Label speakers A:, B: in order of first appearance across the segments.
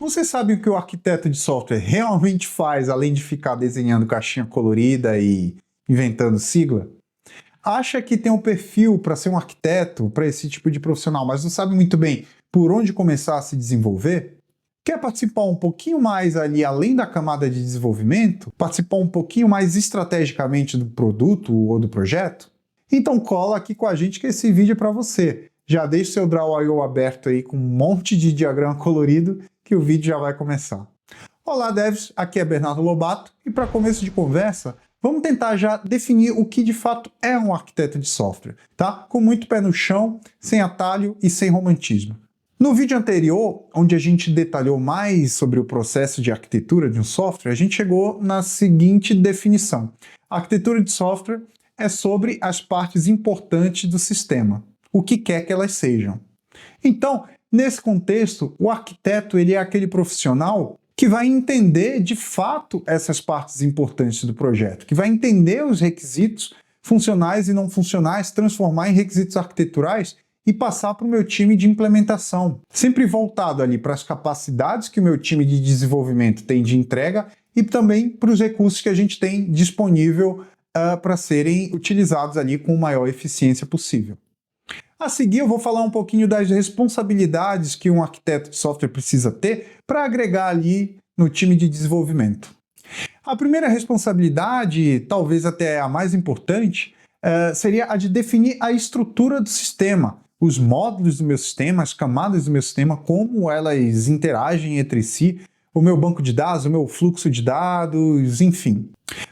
A: Você sabe o que o arquiteto de software realmente faz, além de ficar desenhando caixinha colorida e inventando sigla? Acha que tem um perfil para ser um arquiteto, para esse tipo de profissional, mas não sabe muito bem por onde começar a se desenvolver? Quer participar um pouquinho mais ali além da camada de desenvolvimento? Participar um pouquinho mais estrategicamente do produto ou do projeto? Então cola aqui com a gente que esse vídeo é para você. Já deixa o seu Draw.io aberto aí com um monte de diagrama colorido que o vídeo já vai começar. Olá devs, aqui é Bernardo Lobato e para começo de conversa, vamos tentar já definir o que de fato é um arquiteto de software, tá? Com muito pé no chão, sem atalho e sem romantismo. No vídeo anterior, onde a gente detalhou mais sobre o processo de arquitetura de um software, a gente chegou na seguinte definição. A arquitetura de software é sobre as partes importantes do sistema, o que quer que elas sejam. Então, nesse contexto, o arquiteto ele é aquele profissional que vai entender de fato essas partes importantes do projeto, que vai entender os requisitos funcionais e não funcionais, transformar em requisitos arquiteturais e passar para o meu time de implementação, sempre voltado ali para as capacidades que o meu time de desenvolvimento tem de entrega e também para os recursos que a gente tem disponível para serem utilizados ali com a maior eficiência possível. A seguir, eu vou falar um pouquinho das responsabilidades que um arquiteto de software precisa ter para agregar ali no time de desenvolvimento. A primeira responsabilidade, talvez até a mais importante, seria a de definir a estrutura do sistema, os módulos do meu sistema, as camadas do meu sistema, como elas interagem entre si, o meu banco de dados, o meu fluxo de dados, enfim.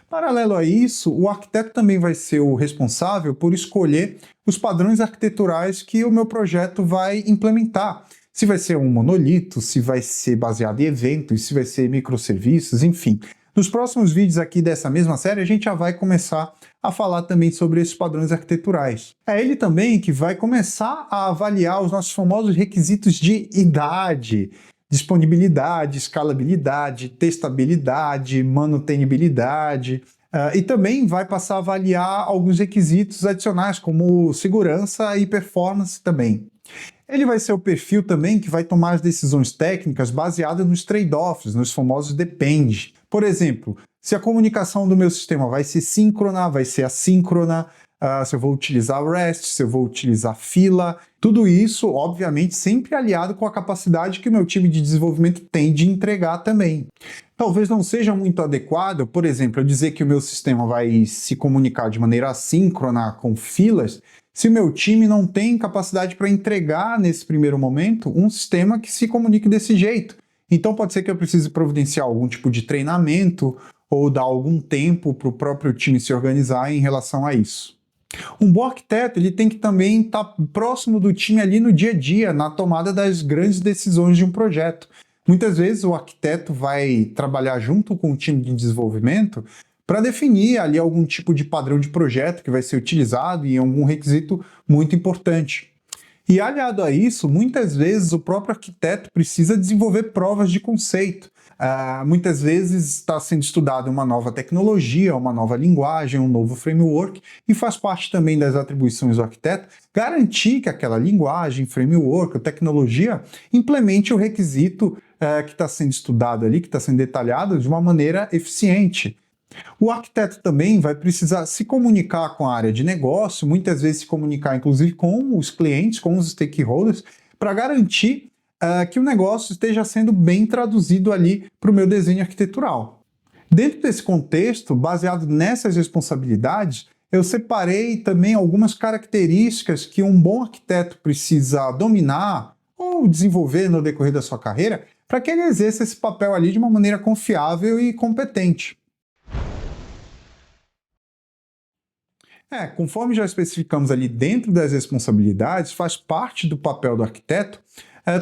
A: Paralelo a isso, o arquiteto também vai ser o responsável por escolher os padrões arquiteturais que o meu projeto vai implementar. Se vai ser um monolito, se vai ser baseado em eventos, se vai ser microserviços, enfim. Nos próximos vídeos aqui dessa mesma série, a gente já vai começar a falar também sobre esses padrões arquiteturais. É ele também que vai começar a avaliar os nossos famosos requisitos de idade, disponibilidade, escalabilidade, testabilidade, manutenibilidade, e também vai passar a avaliar alguns requisitos adicionais, como segurança e performance também. Ele vai ser o perfil também que vai tomar as decisões técnicas baseadas nos trade-offs, nos famosos depende. Por exemplo, se a comunicação do meu sistema vai ser síncrona, vai ser assíncrona, se eu vou utilizar REST, se eu vou utilizar fila, tudo isso, obviamente, sempre aliado com a capacidade que o meu time de desenvolvimento tem de entregar também. Talvez não seja muito adequado, por exemplo, eu dizer que o meu sistema vai se comunicar de maneira assíncrona com filas, se o meu time não tem capacidade para entregar, nesse primeiro momento, um sistema que se comunique desse jeito. Então pode ser que eu precise providenciar algum tipo de treinamento ou dar algum tempo para o próprio time se organizar em relação a isso. Um bom arquiteto ele tem que também estar próximo do time ali no dia a dia, na tomada das grandes decisões de um projeto. Muitas vezes o arquiteto vai trabalhar junto com o time de desenvolvimento para definir ali algum tipo de padrão de projeto que vai ser utilizado em algum requisito muito importante. E aliado a isso, muitas vezes o próprio arquiteto precisa desenvolver provas de conceito. Muitas vezes está sendo estudada uma nova tecnologia, uma nova linguagem, um novo framework, e faz parte também das atribuições do arquiteto garantir que aquela linguagem, framework, ou tecnologia implemente o requisito que está sendo estudado ali, que está sendo detalhado de uma maneira eficiente. O arquiteto também vai precisar se comunicar com a área de negócio, muitas vezes se comunicar inclusive com os clientes, com os stakeholders, para garantir que o negócio esteja sendo bem traduzido ali para o meu desenho arquitetural. Dentro desse contexto, baseado nessas responsabilidades, eu separei também algumas características que um bom arquiteto precisa dominar ou desenvolver no decorrer da sua carreira para que ele exerça esse papel ali de uma maneira confiável e competente. Conforme já especificamos ali dentro das responsabilidades, faz parte do papel do arquiteto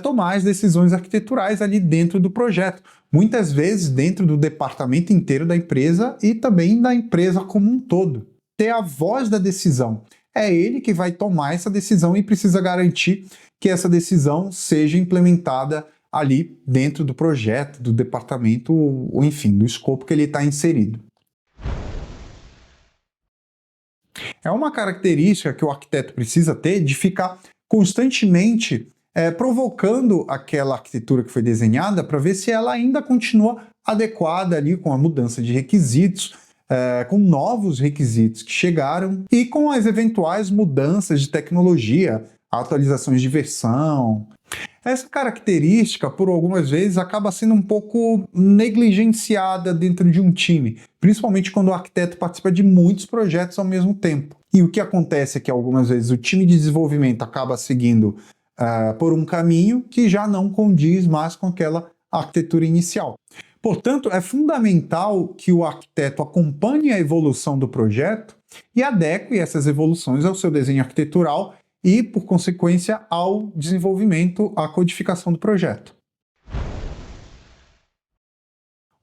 A: tomar as decisões arquiteturais ali dentro do projeto, muitas vezes dentro do departamento inteiro da empresa e também da empresa como um todo. Ter a voz da decisão. É ele que vai tomar essa decisão e precisa garantir que essa decisão seja implementada ali dentro do projeto, do departamento, ou enfim, do escopo que ele está inserido. É uma característica que o arquiteto precisa ter de ficar constantemente provocando aquela arquitetura que foi desenhada para ver se ela ainda continua adequada ali com a mudança de requisitos, com novos requisitos que chegaram e com as eventuais mudanças de tecnologia, atualizações de versão. Essa característica, por algumas vezes, acaba sendo um pouco negligenciada dentro de um time, principalmente quando o arquiteto participa de muitos projetos ao mesmo tempo. E o que acontece é que algumas vezes o time de desenvolvimento acaba seguindo por um caminho que já não condiz mais com aquela arquitetura inicial. Portanto, é fundamental que o arquiteto acompanhe a evolução do projeto e adeque essas evoluções ao seu desenho arquitetural e, por consequência, ao desenvolvimento, à codificação do projeto.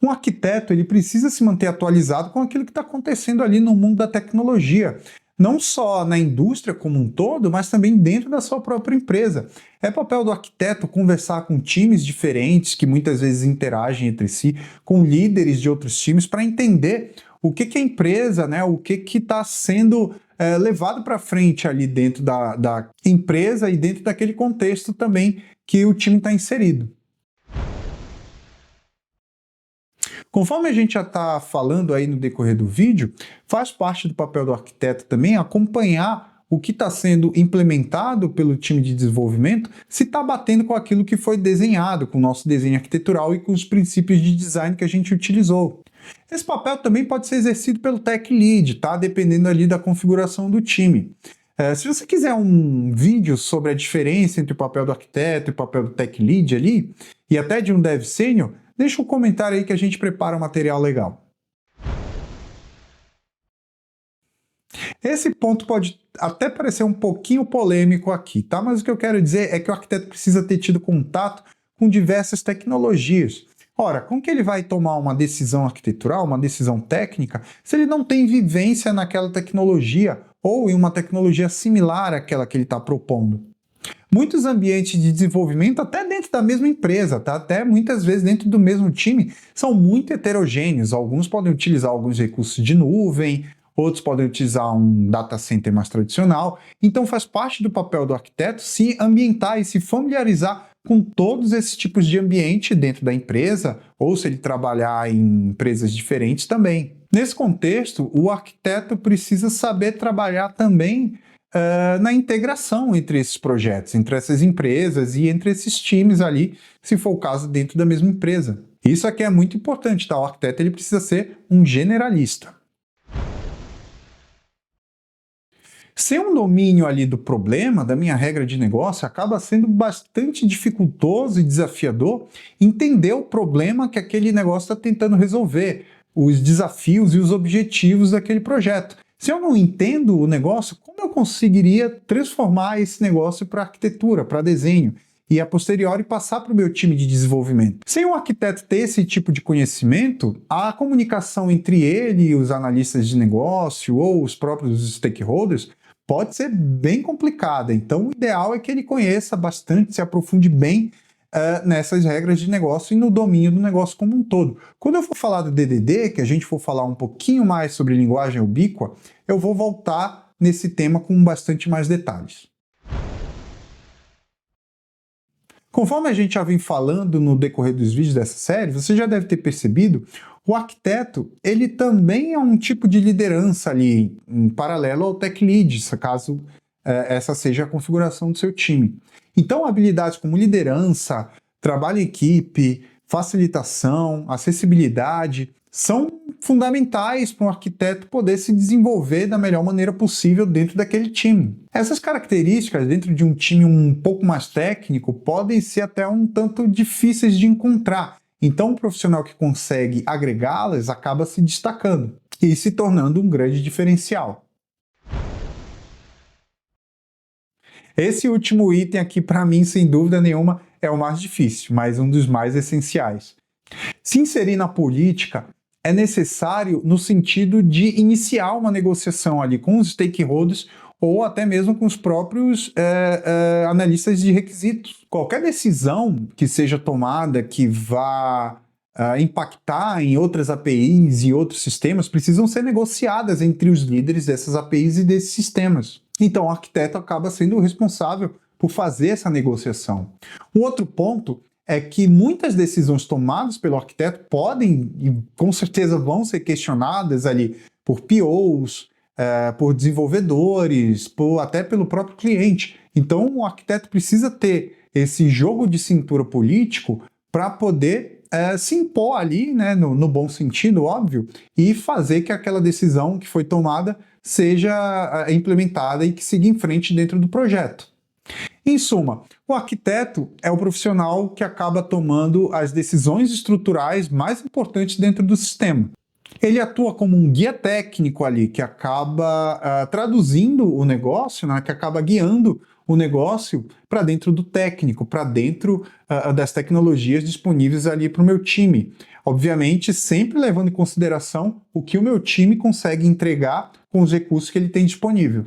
A: Um arquiteto ele precisa se manter atualizado com aquilo que está acontecendo ali no mundo da tecnologia, não só na indústria como um todo, mas também dentro da sua própria empresa. É papel do arquiteto conversar com times diferentes, que muitas vezes interagem entre si, com líderes de outros times, para entender o que a empresa, o que está sendo levado para frente ali dentro da empresa e dentro daquele contexto também que o time está inserido. Conforme a gente já está falando aí no decorrer do vídeo, faz parte do papel do arquiteto também acompanhar o que está sendo implementado pelo time de desenvolvimento, se está batendo com aquilo que foi desenhado, com o nosso desenho arquitetural e com os princípios de design que a gente utilizou. Esse papel também pode ser exercido pelo Tech Lead, tá? Dependendo ali da configuração do time. Se você quiser um vídeo sobre a diferença entre o papel do arquiteto e o papel do Tech Lead ali, e até de um Dev Sênior, deixa um comentário aí que a gente prepara um material legal. Esse ponto pode até parecer um pouquinho polêmico aqui, tá? Mas o que eu quero dizer é que o arquiteto precisa ter tido contato com diversas tecnologias. Ora, como que ele vai tomar uma decisão arquitetural, uma decisão técnica, se ele não tem vivência naquela tecnologia ou em uma tecnologia similar àquela que ele está propondo? Muitos ambientes de desenvolvimento, até dentro da mesma empresa, tá? Até muitas vezes dentro do mesmo time, são muito heterogêneos. Alguns podem utilizar alguns recursos de nuvem, outros podem utilizar um data center mais tradicional. Então faz parte do papel do arquiteto se ambientar e se familiarizar com todos esses tipos de ambiente dentro da empresa, ou se ele trabalhar em empresas diferentes também. Nesse contexto, o arquiteto precisa saber trabalhar também na integração entre esses projetos, entre essas empresas e entre esses times ali, se for o caso, dentro da mesma empresa. Isso aqui é muito importante, tá? O arquiteto ele precisa ser um generalista. Sem um domínio ali do problema, da minha regra de negócio, acaba sendo bastante dificultoso e desafiador entender o problema que aquele negócio está tentando resolver, os desafios e os objetivos daquele projeto. Se eu não entendo o negócio, como eu conseguiria transformar esse negócio para arquitetura, para desenho, e a posteriori passar para o meu time de desenvolvimento? Sem um arquiteto ter esse tipo de conhecimento, a comunicação entre ele e os analistas de negócio ou os próprios stakeholders pode ser bem complicada. Então, o ideal é que ele conheça bastante, se aprofunde bem nessas regras de negócio e no domínio do negócio como um todo. Quando eu for falar do DDD, que a gente for falar um pouquinho mais sobre linguagem ubíqua, eu vou voltar nesse tema com bastante mais detalhes. Conforme a gente já vem falando no decorrer dos vídeos dessa série, você já deve ter percebido, o arquiteto ele também é um tipo de liderança ali, em paralelo ao Tech Lead, caso essa seja a configuração do seu time. Então, habilidades como liderança, trabalho em equipe, facilitação, acessibilidade, são fundamentais para um arquiteto poder se desenvolver da melhor maneira possível dentro daquele time. Essas características, dentro de um time um pouco mais técnico, podem ser até um tanto difíceis de encontrar. Então, o profissional que consegue agregá-las acaba se destacando e se tornando um grande diferencial. Esse último item aqui, para mim, sem dúvida nenhuma, é o mais difícil, mas um dos mais essenciais. Se inserir na política é necessário no sentido de iniciar uma negociação ali com os stakeholders ou até mesmo com os próprios analistas de requisitos. Qualquer decisão que seja tomada que vá impactar em outras APIs e outros sistemas precisam ser negociadas entre os líderes dessas APIs e desses sistemas. Então, o arquiteto acaba sendo o responsável por fazer essa negociação. Um outro ponto é que muitas decisões tomadas pelo arquiteto podem e com certeza vão ser questionadas ali por POs, por desenvolvedores, até pelo próprio cliente. Então o arquiteto precisa ter esse jogo de cintura político para poder se impor ali, né, no bom sentido, óbvio, e fazer que aquela decisão que foi tomada seja implementada e que siga em frente dentro do projeto. Em suma, o arquiteto é o profissional que acaba tomando as decisões estruturais mais importantes dentro do sistema. Ele atua como um guia técnico ali, que acaba traduzindo o negócio, né, que acaba guiando o negócio para dentro do técnico, para dentro das tecnologias disponíveis ali para o meu time. Obviamente, sempre levando em consideração o que o meu time consegue entregar com os recursos que ele tem disponível.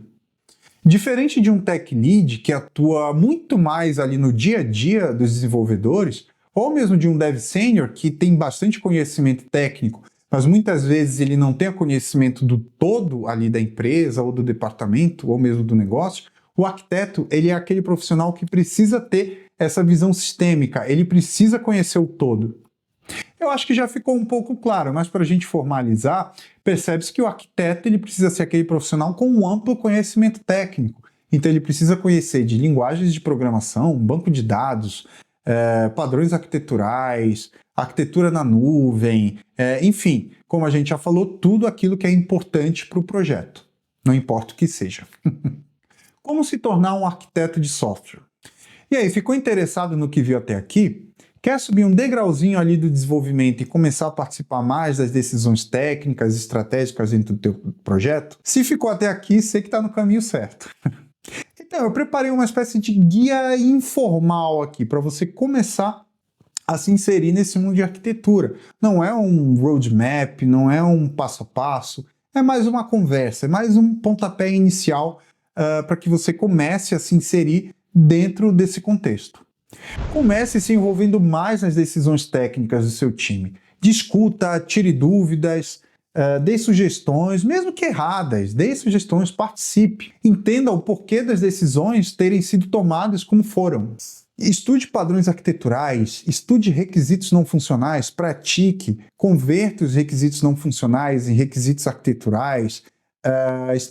A: Diferente de um tech lead que atua muito mais ali no dia a dia dos desenvolvedores, ou mesmo de um dev senior que tem bastante conhecimento técnico, mas muitas vezes ele não tem o conhecimento do todo ali da empresa, ou do departamento, ou mesmo do negócio, o arquiteto ele é aquele profissional que precisa ter essa visão sistêmica, ele precisa conhecer o todo. Eu acho que já ficou um pouco claro, mas para a gente formalizar, percebe-se que o arquiteto ele precisa ser aquele profissional com um amplo conhecimento técnico. Então ele precisa conhecer de linguagens de programação, banco de dados, padrões arquiteturais, arquitetura na nuvem, enfim, como a gente já falou, tudo aquilo que é importante para o projeto, não importa o que seja. Como se tornar um arquiteto de software? E aí, ficou interessado no que viu até aqui? Quer subir um degrauzinho ali do desenvolvimento e começar a participar mais das decisões técnicas e estratégicas dentro do teu projeto? Se ficou até aqui, sei que está no caminho certo. Então, eu preparei uma espécie de guia informal aqui para você começar a se inserir nesse mundo de arquitetura. Não é um roadmap, não é um passo a passo, é mais uma conversa, é mais um pontapé inicial para que você comece a se inserir dentro desse contexto. Comece se envolvendo mais nas decisões técnicas do seu time. Discuta, tire dúvidas, dê sugestões, mesmo que erradas, dê sugestões, participe. Entenda o porquê das decisões terem sido tomadas como foram. Estude padrões arquiteturais, estude requisitos não funcionais, pratique, converta os requisitos não funcionais em requisitos arquiteturais,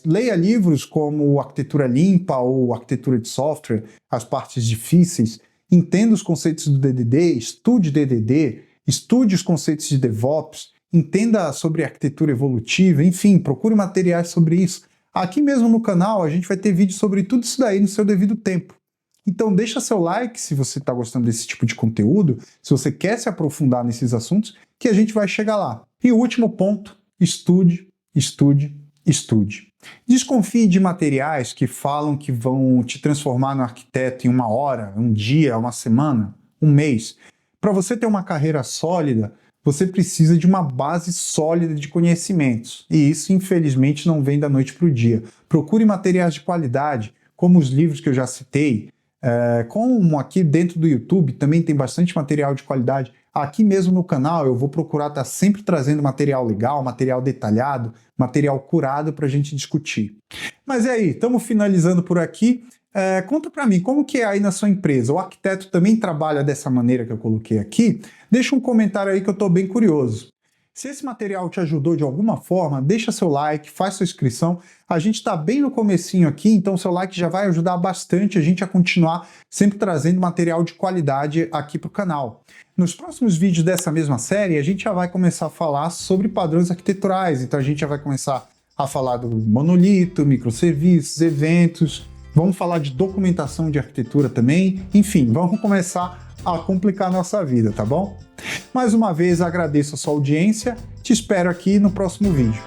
A: leia livros como Arquitetura Limpa ou Arquitetura de Software, as partes difíceis, entenda os conceitos do DDD, estude DDD, estude os conceitos de DevOps, entenda sobre arquitetura evolutiva, enfim, procure materiais sobre isso. Aqui mesmo no canal a gente vai ter vídeo sobre tudo isso daí no seu devido tempo. Então deixa seu like se você está gostando desse tipo de conteúdo, se você quer se aprofundar nesses assuntos, que a gente vai chegar lá. E o último ponto, estude, estude, estude. Desconfie de materiais que falam que vão te transformar no arquiteto em 1 hora, 1 dia, 1 semana, 1 mês. Para você ter uma carreira sólida, você precisa de uma base sólida de conhecimentos. E isso, infelizmente, não vem da noite para o dia. Procure materiais de qualidade, como os livros que eu já citei. Como aqui dentro do YouTube também tem bastante material de qualidade. Aqui mesmo no canal eu vou procurar estar sempre trazendo material legal, material detalhado, material curado para a gente discutir. Mas e aí, estamos finalizando por aqui. Conta para mim, como que é aí na sua empresa? O arquiteto também trabalha dessa maneira que eu coloquei aqui? Deixa um comentário aí que eu estou bem curioso. Se esse material te ajudou de alguma forma, deixa seu like, faz sua inscrição. A gente está bem no comecinho aqui, então seu like já vai ajudar bastante a gente a continuar sempre trazendo material de qualidade aqui para o canal. Nos próximos vídeos dessa mesma série, a gente já vai começar a falar sobre padrões arquiteturais. Então a gente já vai começar a falar do monolito, microserviços, eventos. Vamos falar de documentação de arquitetura também. Enfim, vamos começar a complicar a nossa vida, tá bom? Mais uma vez agradeço a sua audiência, te espero aqui no próximo vídeo.